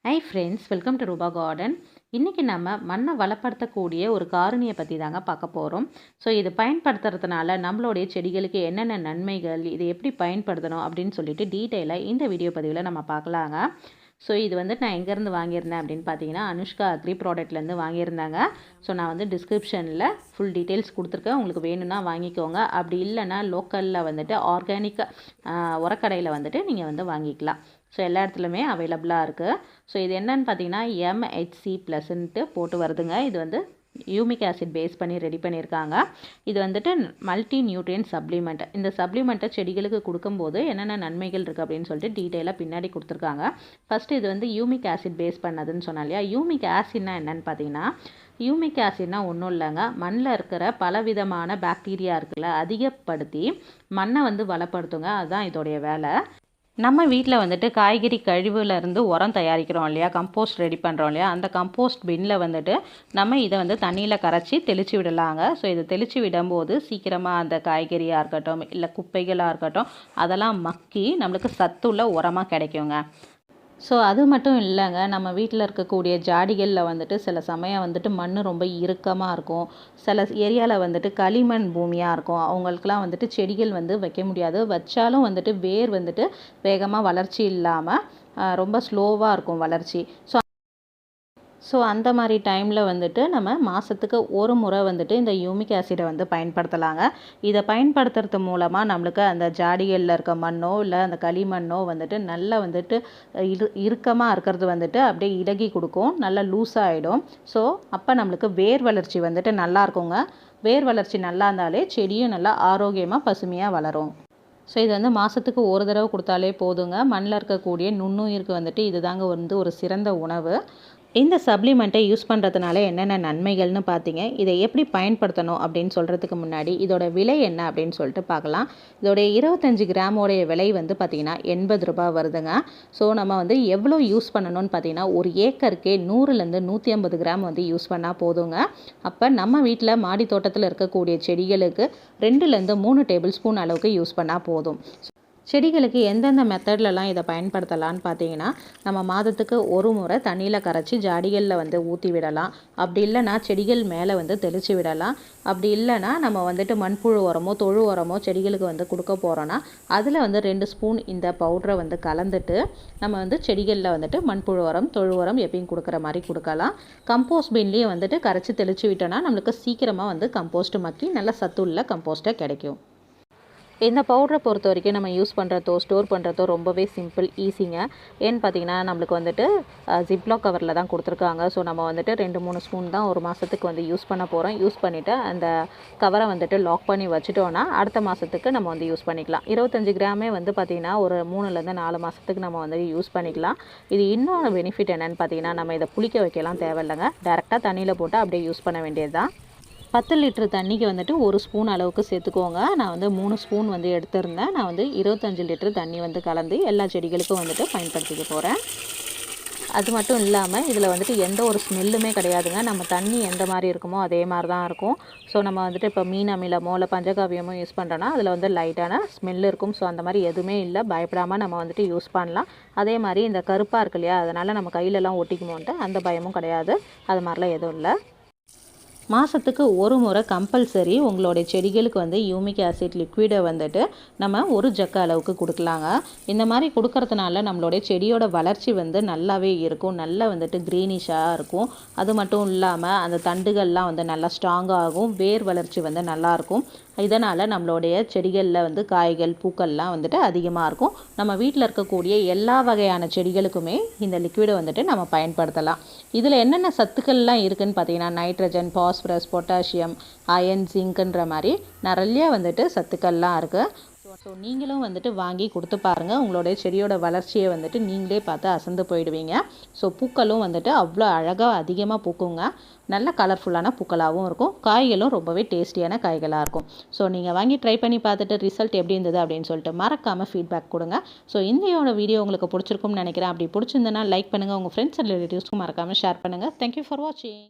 Hi friends, welcome to ரூபா garden. இன்றைக்கி நம்ம மண்ணை வளப்படுத்தக்கூடிய ஒரு காரணியை பற்றி தாங்க பார்க்க போகிறோம். ஸோ இது பயன்படுத்துறதுனால நம்மளுடைய செடிகளுக்கு என்னென்ன நன்மைகள், இது எப்படி பயன்படுத்தணும் அப்படின்னு சொல்லிட்டு டீட்டெயிலாக இந்த வீடியோ பதிவில் நம்ம பார்க்கலாங்க. ஸோ இது நான் எங்கேருந்து வாங்கியிருந்தேன் அப்படின்னு பார்த்தீங்கன்னா, அனுஷ்கா அக்ரி ப்ராடக்ட்லேருந்து வாங்கியிருந்தாங்க. ஸோ நான் டிஸ்கிரிப்ஷனில் ஃபுல் டீட்டெயில்ஸ் கொடுத்துருக்கேன். உங்களுக்கு வேணும்னா வாங்கிக்கோங்க. அப்படி இல்லைன்னா லோக்கலில் ஆர்கானிக் உரக்கடையில் நீங்கள் வாங்கிக்கலாம். ஸோ எல்லா இடத்துலையுமே அவைலபிளாக இருக்குது. ஸோ இது என்னன்னு பார்த்தீங்கன்னா MHC+ போட்டு வருதுங்க. இது ஹியூமிக் ஆசிட் பேஸ் பண்ணி ரெடி பண்ணியிருக்காங்க. இது மல்டி நியூட்ரியன்ட் சப்ளிமெண்ட். இந்த சப்ளிமெண்ட்டை செடிகளுக்கு கொடுக்கும்போது என்னென்ன நன்மைகள் இருக்குது அப்படின்னு சொல்லிட்டு டீட்டெயிலாக பின்னாடி கொடுத்துருக்காங்க. ஃபஸ்ட்டு இது ஹியூமிக் ஆசிட் பேஸ் பண்ணதுன்னு சொன்னா இல்லையா. ஹியூமிக் ஆசிட்னா என்னென்னு பார்த்தீங்கன்னா, ஹியூமிக் ஆசிட்னா ஒன்றும் இல்லைங்க, மண்ணில் இருக்கிற பலவிதமான பாக்டீரியா இருக்குல்ல, அதிகப்படுத்தி மண்ணை வளப்படுத்துங்க. அதுதான் இதோடைய வேலை. நம்ம வீட்டில் காய்கறி கழிவுலேருந்து உரம் தயாரிக்கிறோம் இல்லையா, கம்போஸ்ட் ரெடி பண்ணுறோம் இல்லையா, அந்த கம்போஸ்ட் பின்னில் நம்ம இதை தண்ணியில் கரைச்சி தெளித்து விடலாங்க. ஸோ இதை தெளித்து விடும்போது சீக்கிரமாக அந்த காய்கறியாக இருக்கட்டும் இல்லை குப்பைகளாக இருக்கட்டும் அதெல்லாம் மக்கி நம்மளுக்கு சத்துள்ள உரமாக கிடைக்குங்க. ஸோ அது மட்டும் இல்லைங்க, நம்ம வீட்டில் இருக்கக்கூடிய ஜாடிகளில் சில சமயம் மண் ரொம்ப இறுக்கமாக இருக்கும். சில ஏரியாவில் களிமண் பூமியாக இருக்கும். அவங்களுக்குலாம் செடிகள் வைக்க முடியாது. வச்சாலும் வேர் வேகமாக வளர்ச்சி இல்லாமல் ரொம்ப ஸ்லோவாக இருக்கும் வளர்ச்சி. ஸோ அந்த மாதிரி டைமில் நம்ம மாதத்துக்கு ஒரு முறை இந்த ஹியூமிக் ஆசிடை பயன்படுத்தலாங்க. இதை பயன்படுத்துறது மூலமாக நம்மளுக்கு அந்த ஜாடிகளில் இருக்க மண்ணோ இல்லை அந்த களிமண்ணோ நல்லா இறுக்கமாக இருக்கிறது அப்படியே இலகி கொடுக்கும், நல்லா லூஸாக ஆகிடும். ஸோ அப்போ நம்மளுக்கு வேர் வளர்ச்சி நல்லா இருக்குங்க. வேர் வளர்ச்சி நல்லா இருந்தாலே செடியும் நல்லா ஆரோக்கியமாக பசுமையாக வளரும். ஸோ இது மாதத்துக்கு ஒரு தடவை கொடுத்தாலே போதுங்க. மண்ணில் இருக்கக்கூடிய நுண்ணுயிருக்கு இதுதாங்க ஒரு சிறந்த உணவு. இந்த சப்ளிமெண்ட்டை யூஸ் பண்ணுறதுனால என்னென்ன நன்மைகள்னு பார்த்தீங்க. இதை எப்படி பயன்படுத்தணும் அப்படின்னு சொல்கிறதுக்கு முன்னாடி இதோட விலை என்ன அப்படின்னு சொல்லிட்டு பார்க்கலாம். இதோடைய 25 கிராமோடைய விலை பார்த்திங்கன்னா 80 ரூபாய் வருதுங்க. ஸோ நம்ம எவ்வளோ யூஸ் பண்ணணும்னு பார்த்தீங்கன்னா, ஒரு ஏக்கருக்கே 100லேருந்து 150 கிராம் யூஸ் பண்ணால் போதுங்க. அப்போ நம்ம வீட்டில் மாடி தோட்டத்தில் இருக்கக்கூடிய செடிகளுக்கு 2லேருந்து 3 டேபிள் ஸ்பூன் அளவுக்கு யூஸ் பண்ணால் போதும். செடிகளுக்கு எந்தெந்த மெத்தட்லலாம் இதை பயன்படுத்தலான்னு பார்த்தீங்கன்னா, நம்ம மாதத்துக்கு ஒரு முறை தண்ணியில் கரைச்சி ஜாடிகளில் ஊற்றி விடலாம். அப்படி இல்லைனா செடிகள் மேலே தெளித்து விடலாம். அப்படி இல்லைனா நம்ம மண்புழு உரமோ தொழு உரமோ செடிகளுக்கு கொடுக்க போகிறோன்னா அதில் 2 ஸ்பூன் இந்த பவுடரை கலந்துட்டு நம்ம செடிகளில் மண்புழு உரம் தொழு உரம் எப்பயும் கொடுக்குற மாதிரி கொடுக்கலாம். கம்போஸ்ட் பின்லேயும் கரைச்சி தெளித்து விட்டோன்னா நம்மளுக்கு சீக்கிரமாக கம்போஸ்ட் மக்கி நல்ல சத்துள்ள கம்போஸ்ட்டாக கிடைக்கும். இந்த பவுடரை பொறுத்த வரைக்கும் நம்ம யூஸ் பண்ணுறதோ ஸ்டோர் பண்ணுறதோ ரொம்பவே சிம்பிள், ஈஸிங்க. ஏன்னு பார்த்தீங்கன்னா, நம்மளுக்கு ஜிப்லாக் கவரில் தான் கொடுத்துருக்காங்க. ஸோ நம்ம 2-3 ஸ்பூன் தான் ஒரு மாதத்துக்கு யூஸ் பண்ண போகிறோம். யூஸ் பண்ணிவிட்டு அந்த கவரை லாக் பண்ணி வச்சுட்டோன்னா அடுத்த மாதத்துக்கு நம்ம யூஸ் பண்ணிக்கலாம். 25 கிராமே பார்த்திங்கன்னா ஒரு 3லேருந்து 4 மாதத்துக்கு நம்ம யூஸ் பண்ணிக்கலாம். இது இன்னொரு பெனிஃபிட் என்னென்னு பார்த்தீங்கன்னா, நம்ம இதை புளிக்க வைக்கலாம் தேவையில்லைங்க. டேரெக்டாக தண்ணியில் போட்டு அப்படியே யூஸ் பண்ண வேண்டியது தான். 10 லிட்டர் தண்ணிக்கு 1 ஸ்பூன் அளவுக்கு சேர்த்துக்கோங்க. நான் 3 ஸ்பூன் எடுத்திருந்தேன். நான் 25 லிட்டர் தண்ணி கலந்து எல்லா செடிகளுக்கும் பயன்படுத்திக்க போகிறேன். அது மட்டும் இல்லாமல் இதில் எந்த ஒரு ஸ்மெல்லுமே கிடையாதுங்க. நம்ம தண்ணி எந்த மாதிரி இருக்குமோ அதே மாதிரி தான் இருக்கும். ஸோ நம்ம இப்போ மீன் அமிலமோ இல்லை பஞ்சகாவியமோ யூஸ் பண்ணுறோன்னா அதில் லைட்டான ஸ்மெல் இருக்கும். ஸோ அந்த மாதிரி எதுவுமே இல்லை, பயப்படாமல் நம்ம யூஸ் பண்ணலாம். அதே மாதிரி இந்த கருப்பாக இருக்கு இல்லையா, அதனால் நம்ம கையிலலாம் ஒட்டிக்குமோன்ட்டு அந்த பயமும் கிடையாது. அது மாதிரிலாம் எதுவும் இல்லை. மாதத்துக்கு ஒரு முறை கம்பல்சரி உங்களுடைய செடிகளுக்கு ஹியூமிக் ஆசிட் லிக்விடை நம்ம ஒரு ஜக்கு அளவுக்கு கொடுக்கலாங்க. இந்த மாதிரி கொடுக்கறதுனால நம்மளுடைய செடியோட வளர்ச்சி நல்லாவே இருக்கும். நல்லா க்ரீனிஷாக இருக்கும். அது மட்டும் இல்லாமல் அந்த தண்டுகள்லாம் நல்லா ஸ்ட்ராங்காகும். வேர் வளர்ச்சி நல்லாயிருக்கும். இதனால் நம்மளுடைய செடிகளில் காய்கள் பூக்கள்லாம் அதிகமாக இருக்கும். நம்ம வீட்டில் இருக்கக்கூடிய எல்லா வகையான செடிகளுக்குமே இந்த லிக்விடை நம்ம பயன்படுத்தலாம். இதில் என்னென்ன சத்துக்கள்லாம் இருக்குதுன்னு பார்த்தீங்கன்னா, நைட்ரஜன், பாஸ்பரஸ், பொட்டாசியம், அயன், ஜிங்க்ன்ற மாதிரி நிறைய சத்துக்கள்லாம் இருக்குது. ஸோ நீங்களும் வாங்கி கொடுத்து பாருங்கள். உங்களுடைய செடியோட வளர்ச்சியை நீங்களே பார்த்து அசந்து போயிடுவீங்க. ஸோ பூக்களும் அவ்வளோ அழகாக அதிகமாக பூக்குங்க. நல்ல கலர்ஃபுல்லான பூக்களாகவும் இருக்கும். காய்களும் ரொம்பவே டேஸ்டியான காய்களாக இருக்கும். ஸோ நீங்கள் வாங்கி ட்ரை பண்ணி பார்த்துட்டு ரிசல்ட் எப்படி இருந்தது அப்படின்னு சொல்லிட்டு மறக்காமல் ஃபீட்பேக் கொடுங்க. ஸோ இந்த வீடியோ உங்களுக்கு பிடிச்சிருக்கும்னு நினைக்கிறேன். அப்படி பிடிச்சிருந்தனா லைக் பண்ணுங்கள். உங்கள் ஃப்ரெண்ட்ஸ் அண்ட் ரிலேட்டிவ்ஸ்க்கும் மறக்காமல் ஷேர் பண்ணுங்கள். தேங்க்யூ ஃபார் வாட்சிங்.